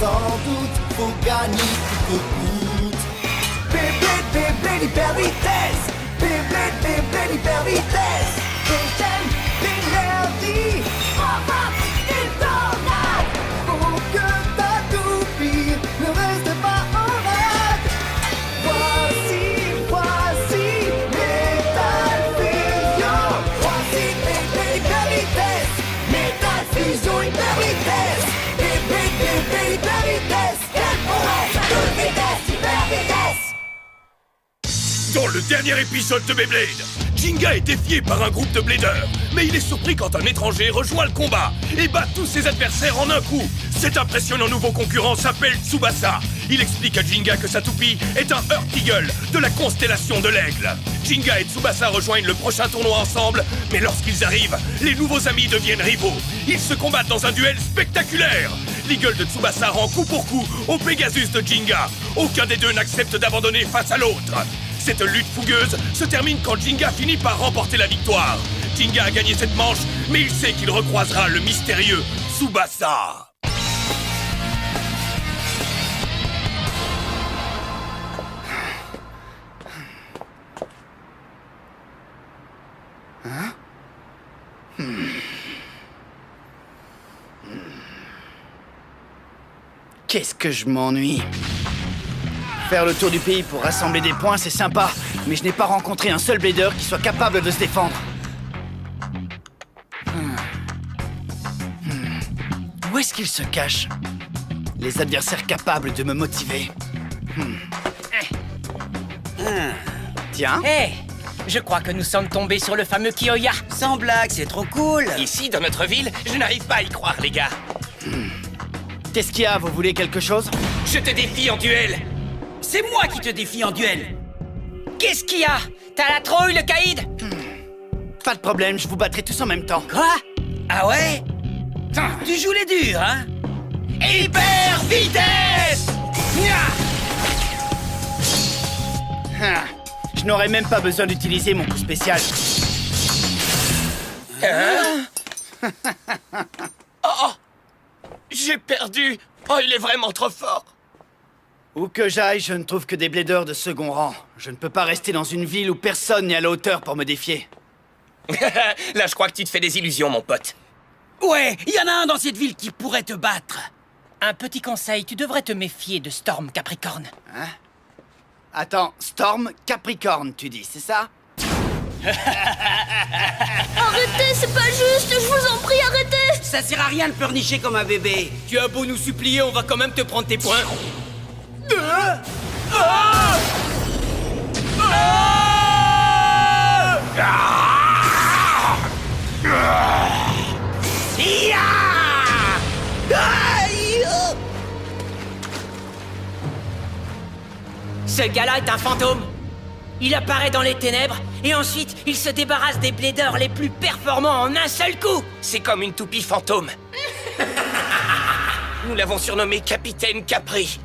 sans doute, faut gagner coûte que coûte. Beyblade, hyper vitesse. Beyblade, hyper vitesse. J'aime l'énergie. Enfin, une tornade. Faut que ta toupie ne reste pas en rade. Voici Metal Fusion. Voici Beyblade, hyper vitesse. Metal Fusion, hyper vitesse. Beyblade, hyper vitesse. Quelle prouesse à toute vitesse, hyper vitesse. Dans le dernier épisode de Beyblade, Jinga est défié par un groupe de bladers, mais il est surpris quand un étranger rejoint le combat et bat tous ses adversaires en un coup. Cet impressionnant nouveau concurrent s'appelle Tsubasa. Il explique à Jinga que sa toupie est un Earth Eagle de la constellation de l'Aigle. Jinga et Tsubasa rejoignent le prochain tournoi ensemble, mais lorsqu'ils arrivent, les nouveaux amis deviennent rivaux. Ils se combattent dans un duel spectaculaire. L'Eagle de Tsubasa rend coup pour coup au Pegasus de Jinga. Aucun des deux n'accepte d'abandonner face à l'autre. Cette lutte fougueuse se termine quand Jinga finit par remporter la victoire. Jinga a gagné cette manche, mais il sait qu'il recroisera le mystérieux Tsubasa. Qu'est-ce que je m'ennuie. Faire le tour du pays pour rassembler des points, c'est sympa, mais je n'ai pas rencontré un seul blader qui soit capable de se défendre. Où est-ce qu'ils se cachent? Les adversaires capables de me motiver. Tiens. Hé, je crois que nous sommes tombés sur le fameux Kiyoya. Sans blague, c'est trop cool. Ici, dans notre ville, je n'arrive pas à y croire, les gars. Qu'est-ce qu'il y a? Vous voulez quelque chose? Je te défie en duel. C'est moi qui te défie en duel. Qu'est-ce qu'il y a? T'as la trouille, le caïd? Pas de problème, je vous battrai tous en même temps. Quoi? Ah ouais? Tu joues les durs, hein? Hyper vitesse! Je n'aurais même pas besoin d'utiliser mon coup spécial. Oh! J'ai perdu! Oh, il est vraiment trop fort! Où que j'aille, je ne trouve que des bladers de second rang. Je ne peux pas rester dans une ville où personne n'est à la hauteur pour me défier. Là, je crois que tu te fais des illusions, mon pote. Ouais, il y en a un dans cette ville qui pourrait te battre. Un petit conseil, tu devrais te méfier de Storm Capricorne. Hein? Attends, Storm Capricorne, tu dis, c'est ça? Arrêtez, c'est pas juste, je vous en prie, arrêtez! Ça sert à rien de pleurnicher comme un bébé. Tu as beau nous supplier, on va quand même te prendre tes points. Ce gars-là est un fantôme. Il apparaît dans les ténèbres, et ensuite, il se débarrasse des bladers les plus performants en un seul coup. C'est comme une toupie fantôme. Nous l'avons surnommé Capitaine Capri.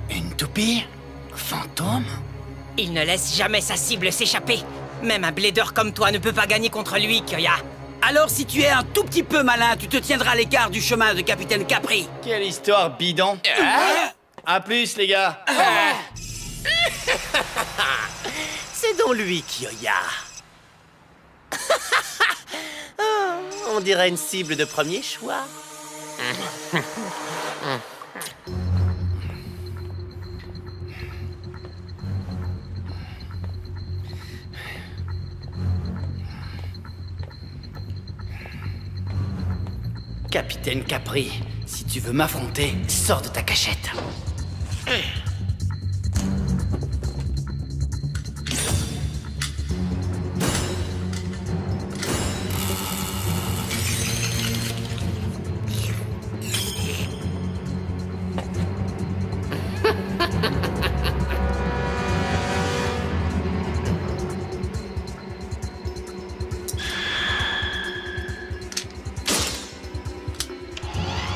Une toupie? Fantôme? Il ne laisse jamais sa cible s'échapper. Même un blader comme toi ne peut pas gagner contre lui, Kyoya. Alors si tu es un tout petit peu malin, tu te tiendras à l'écart du chemin de Capitaine Capri. Quelle histoire bidon. À plus, les gars. C'est donc lui, Kyoya. On dirait une cible de premier choix. Capitaine Capri, si tu veux m'affronter, sors de ta cachette.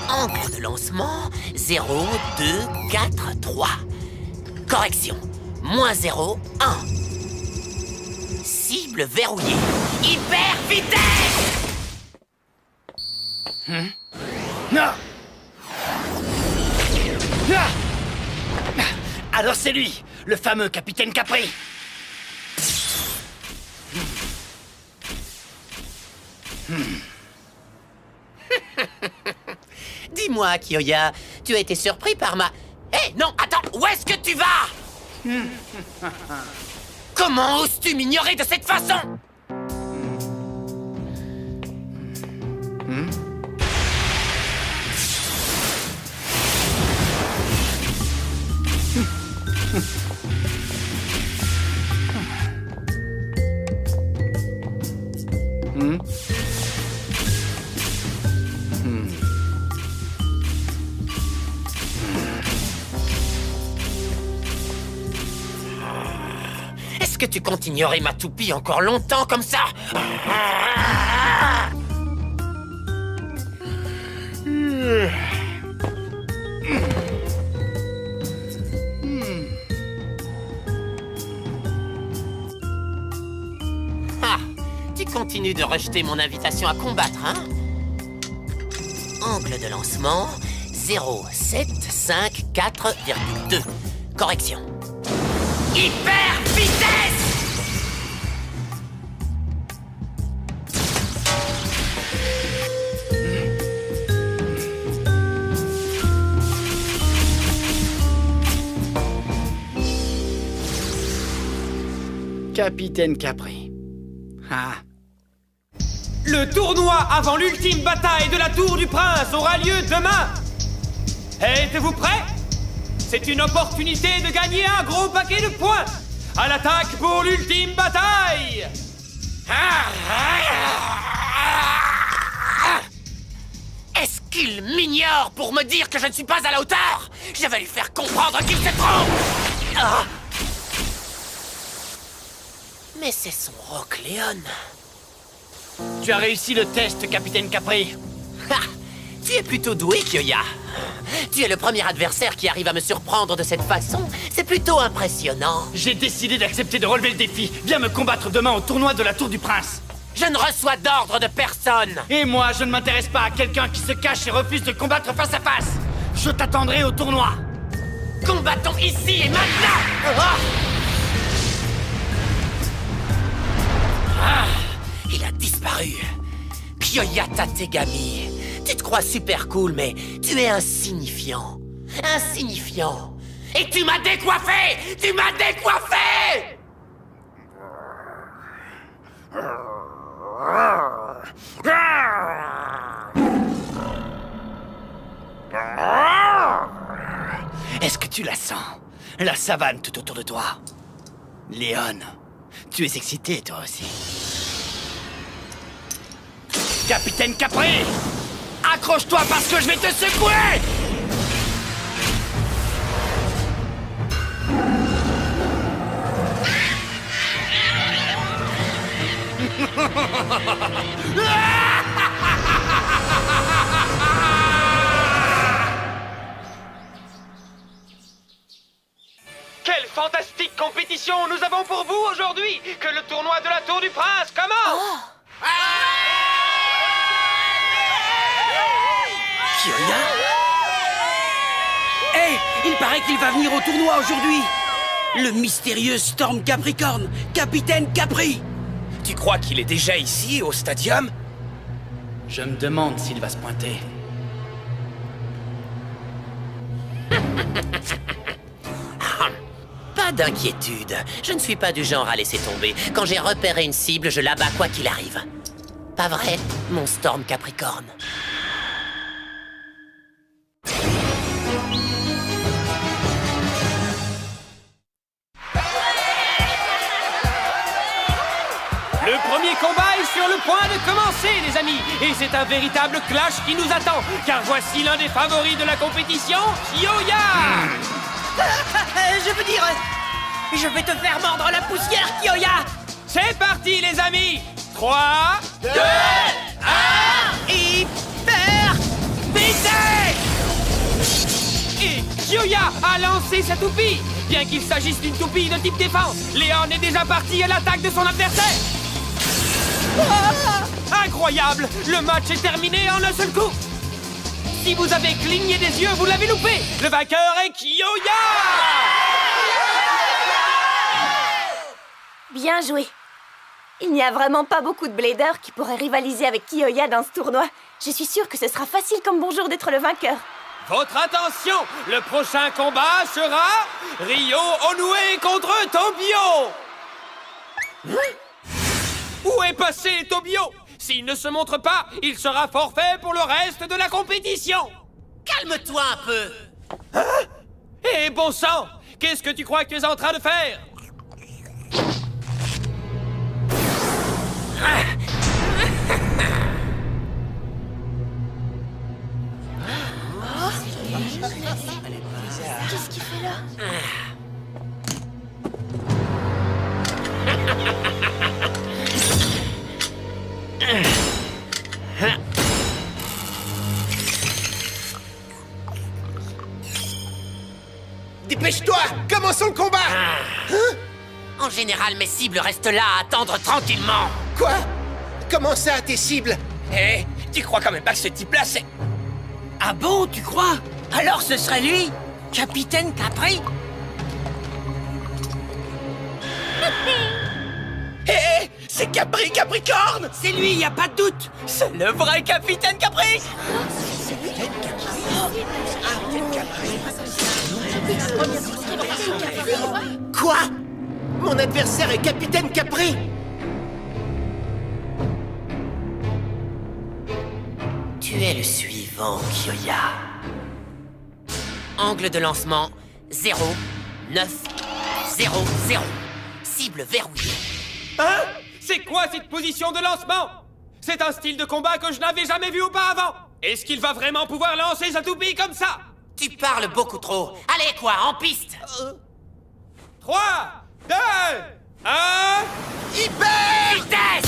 Angle de lancement, 0, 2, 4, 3. Correction, -0, 1. Cible verrouillée. Hyper vitesse! Non! Alors c'est lui, le fameux Capitaine Capri. Dis-moi, Kyoya, tu as été surpris par ma... Hé, non, attends, où est-ce que tu vas? Comment oses-tu m'ignorer de cette façon? Est-ce que tu comptes ignorer ma toupie encore longtemps comme ça? Ah, tu continues de rejeter mon invitation à combattre, hein? Angle de lancement 0,754,2. Correction. Hyper vitesse! Capitaine Capri. Ah. Le tournoi avant l'ultime bataille de la Tour du Prince aura lieu demain. Êtes-vous prêts? C'est une opportunité de gagner un gros paquet de points. À l'attaque pour l'ultime bataille. Est-ce qu'il m'ignore pour me dire que je ne suis pas à la hauteur? Je vais lui faire comprendre qu'il se trompe. Ah. Mais c'est son Rock Léon. Tu as réussi le test, Capitaine Capri. Ha! Tu es plutôt doué, Kyoya. Tu es le premier adversaire qui arrive à me surprendre de cette façon. C'est plutôt impressionnant. J'ai décidé d'accepter de relever le défi. Viens me combattre demain au tournoi de la Tour du Prince. Je ne reçois d'ordre de personne. Et moi, je ne m'intéresse pas à quelqu'un qui se cache et refuse de combattre face à face. Je t'attendrai au tournoi. Combattons ici et maintenant. Ah! Ah, il a disparu. Kyoya Tategami. Tu te crois super cool, mais tu es insignifiant. Insignifiant. Et tu m'as décoiffé! Tu m'as décoiffé! Est-ce que tu la sens? La savane tout autour de toi. Léon, tu es excité toi aussi. Capitaine Capri! Accroche-toi parce que je vais te secouer! Quelle fantastique compétition nous avons pour vous aujourd'hui! Que le tournoi de la Tour du Prince commence! Kyoya? Hé, il paraît qu'il va venir au tournoi aujourd'hui. Le mystérieux Storm Capricorne, Capitaine Capri. Tu crois qu'il est déjà ici, au stadium? Je me demande s'il va se pointer. Pas d'inquiétude. Je ne suis pas du genre à laisser tomber. Quand j'ai repéré une cible, je l'abats quoi qu'il arrive. Pas vrai, mon Storm Capricorne? Le premier combat est sur le point de commencer, les amis. Et c'est un véritable clash qui nous attend. Car voici l'un des favoris de la compétition, Kyoya. Je veux dire... Je vais te faire mordre la poussière, Kyoya. C'est parti, les amis. 3, 2, 1... Hyper vitesse. Et Kyoya a lancé sa toupie. Bien qu'il s'agisse d'une toupie de type défense, Léon est déjà parti à l'attaque de son adversaire. Incroyable! Le match est terminé en un seul coup. Si vous avez cligné des yeux, vous l'avez loupé. Le vainqueur est Kiyoya. Bien joué. Il n'y a vraiment pas beaucoup de bladers qui pourraient rivaliser avec Kiyoya dans ce tournoi. Je suis sûre que ce sera facile comme bonjour d'être le vainqueur. Votre attention, le prochain combat sera Ryo Onoue contre Tobio. Où est passé Tobio? S'il ne se montre pas, il sera forfait pour le reste de la compétition. Calme-toi un peu. Eh bon sang, qu'est-ce que tu crois que tu es en train de faire? Qu'est-ce qu'il fait là? Dépêche-toi! Commençons le combat! En général, mes cibles restent là à attendre tranquillement. Quoi? Comment ça, tes cibles? Eh, tu crois quand même pas que ce type-là, c'est... Ah bon, tu crois? Alors ce serait lui? Capitaine Capri? Hé! C'est Capri Capricorne! C'est lui, y a pas de doute. C'est le vrai Capitaine Capri? Quoi? Mon adversaire est Capitaine Capri! Tu es le suivant, Kiyoya. Angle de lancement 0, 9, 0, 0. Cible verrouillée. Hein? C'est quoi cette position de lancement? C'est un style de combat que je n'avais jamais vu auparavant. Est-ce qu'il va vraiment pouvoir lancer sa toupie comme ça? Tu parles beaucoup trop. Allez, quoi, en piste. 3, 2, 1... Vitesse!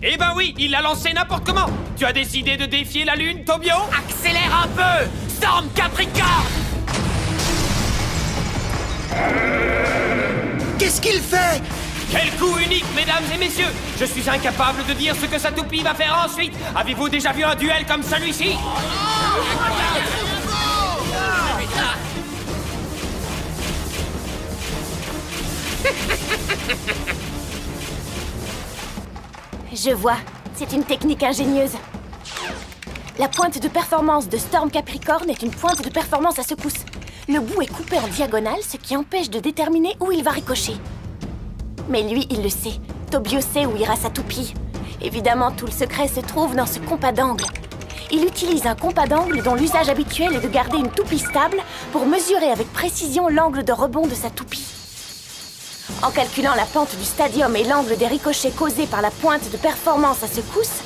Eh ben oui, il l'a lancé n'importe comment. Tu as décidé de défier la Lune, Tobio? Accélère un peu! Storm Capricorne! Qu'est-ce qu'il fait? Quel coup unique, mesdames et messieurs! Je suis incapable de dire ce que sa toupie va faire ensuite. Avez-vous déjà vu un duel comme celui-ci? Je vois. C'est une technique ingénieuse. La pointe de performance de Storm Capricorne est une pointe de performance à secousse. Le bout est coupé en diagonale, ce qui empêche de déterminer où il va ricocher. Mais lui, il le sait. Tobio sait où ira sa toupie. Évidemment, tout le secret se trouve dans ce compas d'angle. Il utilise un compas d'angle dont l'usage habituel est de garder une toupie stable pour mesurer avec précision l'angle de rebond de sa toupie. En calculant la pente du stadium et l'angle des ricochets causés par la pointe de performance à secousse,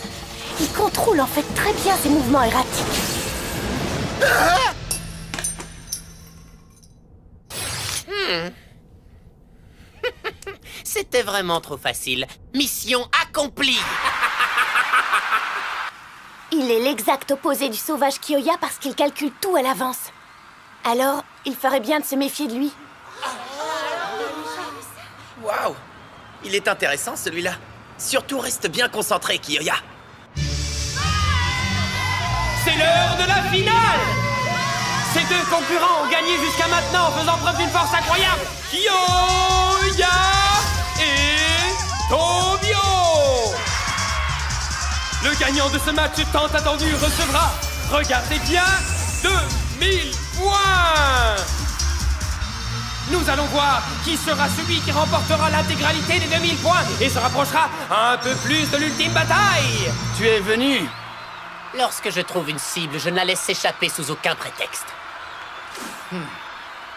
il contrôle en fait très bien ses mouvements erratiques. C'était vraiment trop facile. Mission accomplie! Il est l'exact opposé du sauvage Kiyoya parce qu'il calcule tout à l'avance. Alors, il ferait bien de se méfier de lui. Waouh! Il est intéressant, celui-là. Surtout, reste bien concentré, Kiyoya. C'est l'heure de la finale! Ces deux concurrents ont gagné jusqu'à maintenant en faisant preuve d'une force incroyable. Kiyoya et Tobio! Le gagnant de ce match tant attendu recevra, regardez bien, 2000 points! Nous allons voir qui sera celui qui remportera l'intégralité des 2000 points et se rapprochera un peu plus de l'ultime bataille! Tu es venu. Lorsque je trouve une cible, je ne la laisse s'échapper sous aucun prétexte.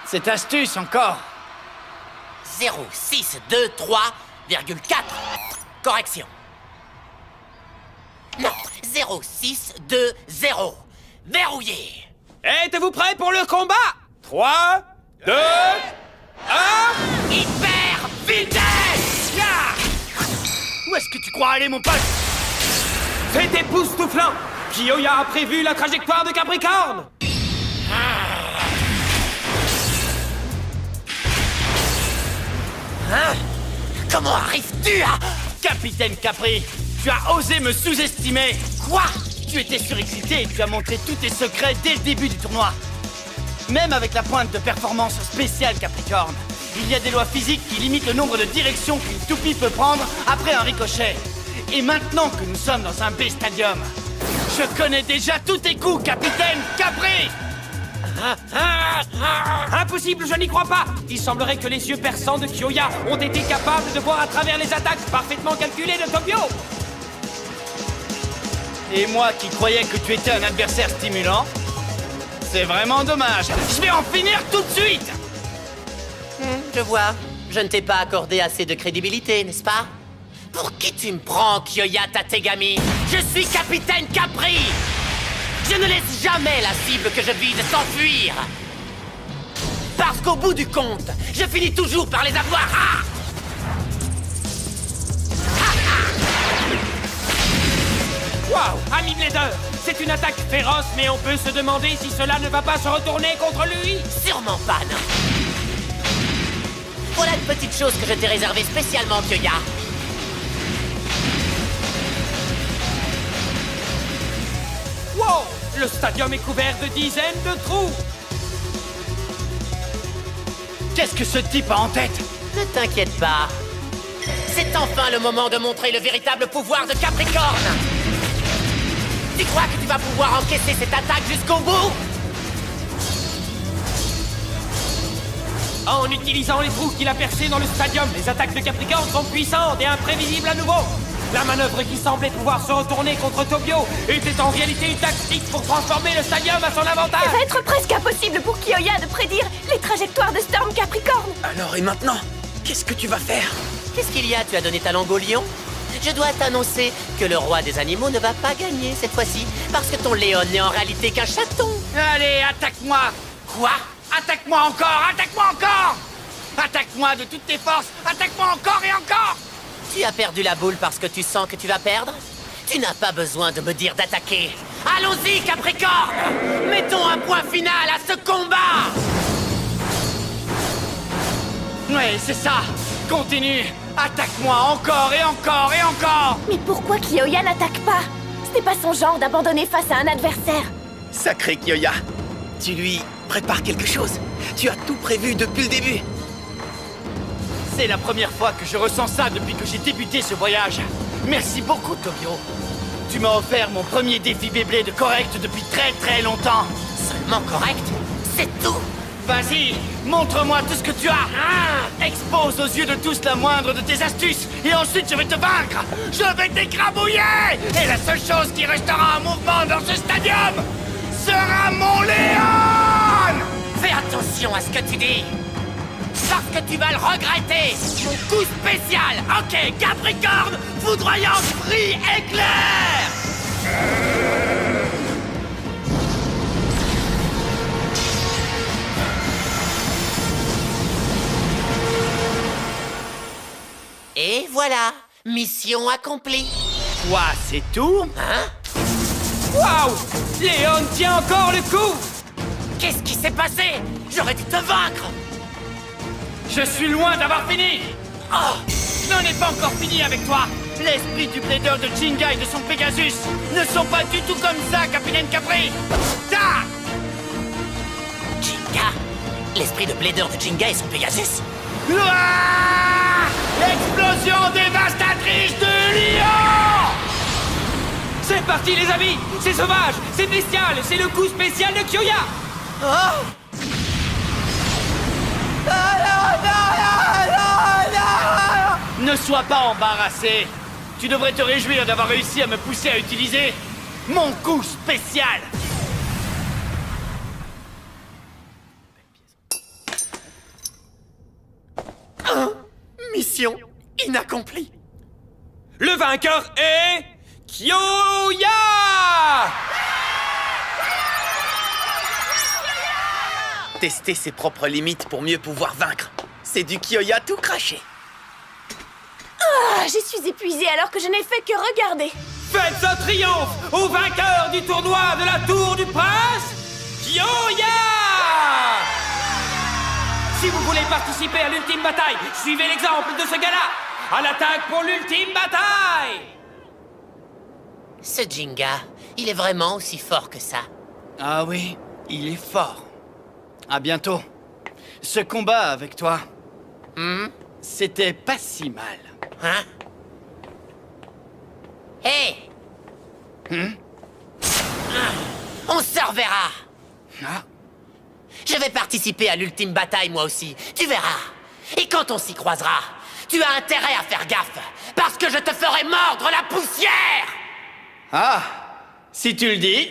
Cette astuce encore. 0, 6, 2, 3,4. Correction. Non, 0, 6, 2, 0. Verrouillé. Êtes-vous prêts pour le combat? 3, 2, 1... Hyper vitesse! Où est-ce que tu crois aller, mon pote? C'est époustouflant! Kiyoya a prévu la trajectoire de Capricorne! Hein? Comment arrives-tu à... Capitaine Capri, tu as osé me sous-estimer. Quoi? Tu étais surexcité et tu as montré tous tes secrets dès le début du tournoi. Même avec la pointe de performance spéciale Capricorne, il y a des lois physiques qui limitent le nombre de directions qu'une toupie peut prendre après un ricochet. Et maintenant que nous sommes dans un B-Stadium, je connais déjà tous tes coups, Capitaine Capri! Impossible, je n'y crois pas! Il semblerait que les yeux perçants de Kyoya ont été capables de voir à travers les attaques parfaitement calculées de Tokyo! Et moi qui croyais que tu étais un adversaire stimulant, c'est vraiment dommage. Je vais en finir tout de suite! Je vois. Je ne t'ai pas accordé assez de crédibilité, n'est-ce pas? Pour qui tu me prends, Kyoya Tategami? Je suis Capitaine Capri! Je ne laisse jamais la cible que je vise s'enfuir! Parce qu'au bout du compte, je finis toujours par les avoir! Waouh, ami Blader! C'est une attaque féroce, mais on peut se demander si cela ne va pas se retourner contre lui! Sûrement pas, non! Voilà une petite chose que je t'ai réservée spécialement, Kyoya. Wow! Le stadium est couvert de dizaines de trous! Qu'est-ce que ce type a en tête? Ne t'inquiète pas. C'est enfin le moment de montrer le véritable pouvoir de Capricorne! Tu crois que tu vas pouvoir encaisser cette attaque jusqu'au bout? En utilisant les trous qu'il a percés dans le stadium, les attaques de Capricorne sont puissantes et imprévisibles à nouveau. La manœuvre qui semblait pouvoir se retourner contre Tokyo était en réalité une tactique pour transformer le stadium à son avantage. Il va être presque impossible pour Kyoya de prédire les trajectoires de Storm Capricorne. Alors et maintenant? Qu'est-ce que tu vas faire? Qu'est-ce qu'il y a? Tu as donné ta langue au lion? Je dois t'annoncer que le roi des animaux ne va pas gagner cette fois-ci, parce que ton Léon n'est en réalité qu'un chaton. Allez, attaque-moi! Quoi? Attaque-moi encore! Attaque-moi encore! Attaque-moi de toutes tes forces! Attaque-moi encore et encore! Tu as perdu la boule parce que tu sens que tu vas perdre? Tu n'as pas besoin de me dire d'attaquer. Allons-y, Capricorne! Mettons un point final à ce combat! Ouais, c'est ça! Continue! Attaque-moi encore et encore et encore! Mais pourquoi Kyoya n'attaque pas? Ce n'est pas son genre d'abandonner face à un adversaire. Sacré Kyoya, tu lui prépares quelque chose. Tu as tout prévu depuis le début. C'est la première fois que je ressens ça depuis que j'ai débuté ce voyage. Merci beaucoup, Tokyo. Tu m'as offert mon premier défi Beyblade correct depuis très très longtemps. Seulement correct? C'est tout! Vas-y, montre-moi tout ce que tu as. Expose aux yeux de tous la moindre de tes astuces, et ensuite je vais te vaincre. Je vais t'écrabouiller. Et la seule chose qui restera en mouvement dans ce stadium sera mon Léon. Fais attention à ce que tu dis! Parce que tu vas le regretter! Mon coup spécial! Ok, Capricorne! Foudroyant cri éclair! Et voilà! Mission accomplie! Quoi, c'est tout? Hein? Waouh! Léon tient encore le coup! Qu'est-ce qui s'est passé? J'aurais dû te vaincre! Je suis loin d'avoir fini. Oh! Je n'en ai pas encore fini avec toi. L'esprit du blader de Jinga et de son Pegasus ne sont pas du tout comme ça, Capitaine Capri. Ça! Jinga? L'esprit de Blader de Jinga et son Pegasus? Ouah! Explosion dévastatrice de lion! C'est parti, les amis! C'est sauvage! C'est bestial! C'est le coup spécial de Kyoya! Ne sois pas embarrassé. Tu devrais te réjouir d'avoir réussi à me pousser à utiliser mon coup spécial. Mission inaccomplie. Le vainqueur est... Kyoya! Tester ses propres limites pour mieux pouvoir vaincre. C'est du Kyoya tout craché. Ah, j'y suis épuisée alors que je n'ai fait que regarder. Faites un triomphe au vainqueur du tournoi de la Tour du Prince, Kyoya! Si vous voulez participer à l'ultime bataille, suivez l'exemple de ce gars-là. À l'attaque pour l'ultime bataille! Ce Jinga, Il est vraiment aussi fort que ça. Ah oui, il est fort. À bientôt. Ce combat avec toi, c'était pas si mal. Hein? Hé! On se reverra! Ah, Je vais participer à l'ultime bataille, moi aussi. Tu verras. Et quand on s'y croisera, tu as intérêt à faire gaffe, parce que je te ferai mordre la poussière! ah, si tu le dis.